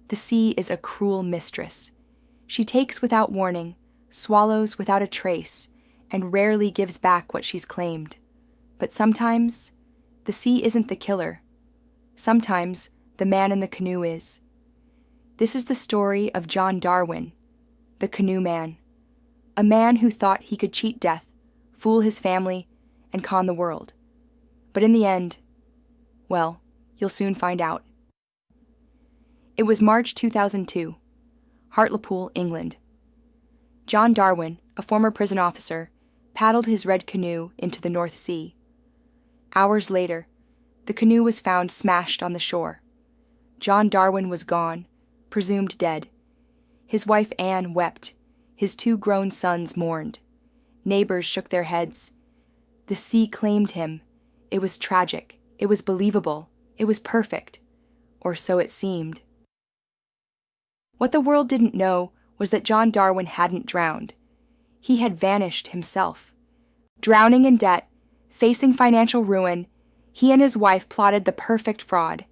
The sea is a cruel mistress. She takes without warning, swallows without a trace, and rarely gives back what she's claimed. But sometimes, the sea isn't the killer. Sometimes, the man in the canoe is. This is the story of John Darwin, the Canoe Man, a man who thought he could cheat death, fool his family, and con the world. But in the end, well, you'll soon find out. It was March 2002, Hartlepool, England. John Darwin, a former prison officer, paddled his red canoe into the North Sea. Hours later, the canoe was found smashed on the shore. John Darwin was gone, presumed dead. His wife Anne wept. His 2 grown sons mourned. Neighbors shook their heads. The sea claimed him. It was tragic. It was believable. It was perfect. Or so it seemed. What the world didn't know was that John Darwin hadn't drowned. He had vanished himself. Drowning in debt, facing financial ruin, he and his wife plotted the perfect fraud.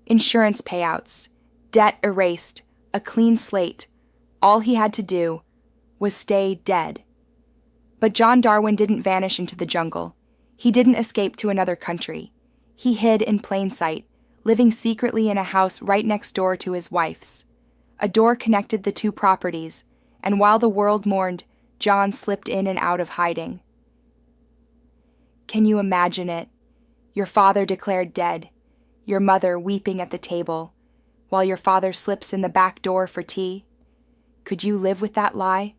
Insurance payouts, debt erased, a clean slate. All he had to do was stay dead. But John Darwin didn't vanish into the jungle. He didn't escape to another country. He hid in plain sight, living secretly in a house right next door to his wife's. A door connected the 2 properties, and while the world mourned, John slipped in and out of hiding. Can you imagine it? Your father declared dead, your mother weeping at the table, while your father slips in the back door for tea? Could you live with that lie?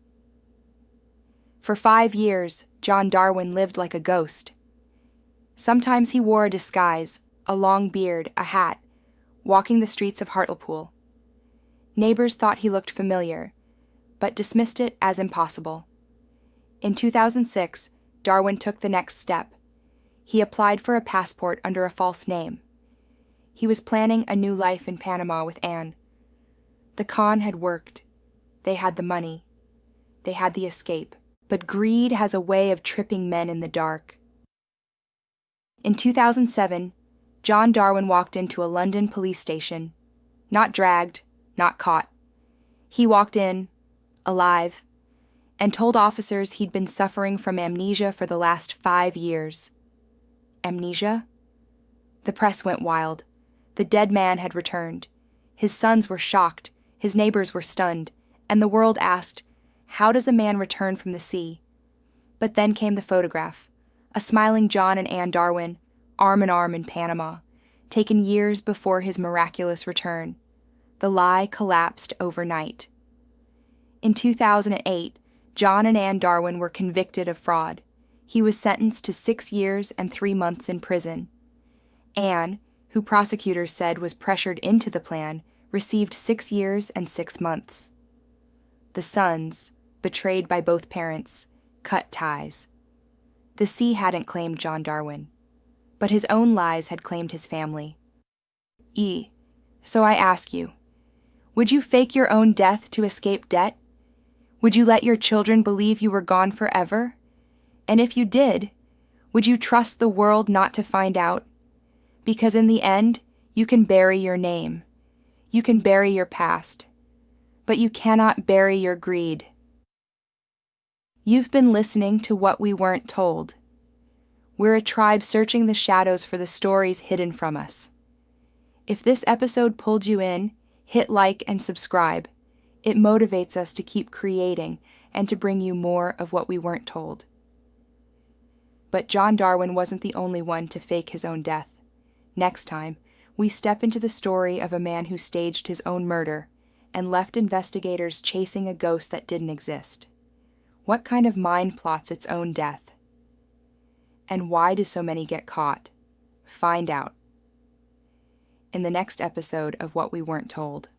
For 5 years, John Darwin lived like a ghost. Sometimes he wore a disguise, a long beard, a hat, walking the streets of Hartlepool. Neighbors thought he looked familiar, but dismissed it as impossible. In 2006, Darwin took the next step. He applied for a passport under a false name. He was planning a new life in Panama with Anne. The con had worked. They had the money. They had the escape. But greed has a way of tripping men in the dark. In 2007, John Darwin walked into a London police station. Not dragged, not caught. He walked in, alive, and told officers he'd been suffering from amnesia for the last 5 years. Amnesia? The press went wild. The dead man had returned. His sons were shocked, his neighbors were stunned, and the world asked, how does a man return from the sea? But then came the photograph, a smiling John and Anne Darwin, arm in arm in Panama, taken years before his miraculous return. The lie collapsed overnight. In 2008, John and Anne Darwin were convicted of fraud. He was sentenced to 6 years and 3 months in prison. Anne, who prosecutors said was pressured into the plan, received 6 years and 6 months. The sons, betrayed by both parents, cut ties. The sea hadn't claimed John Darwin, but his own lies had claimed his family. So I ask you, would you fake your own death to escape debt? Would you let your children believe you were gone forever? And if you did, would you trust the world not to find out? Because in the end, you can bury your name. You can bury your past. But you cannot bury your greed. You've been listening to What We Weren't Told. We're a tribe searching the shadows for the stories hidden from us. If this episode pulled you in, hit like and subscribe. It motivates us to keep creating and to bring you more of what we weren't told. But John Darwin wasn't the only one to fake his own death. Next time, we step into the story of a man who staged his own murder and left investigators chasing a ghost that didn't exist. What kind of mind plots its own death? And why do so many get caught? Find out in the next episode of What We Weren't Told.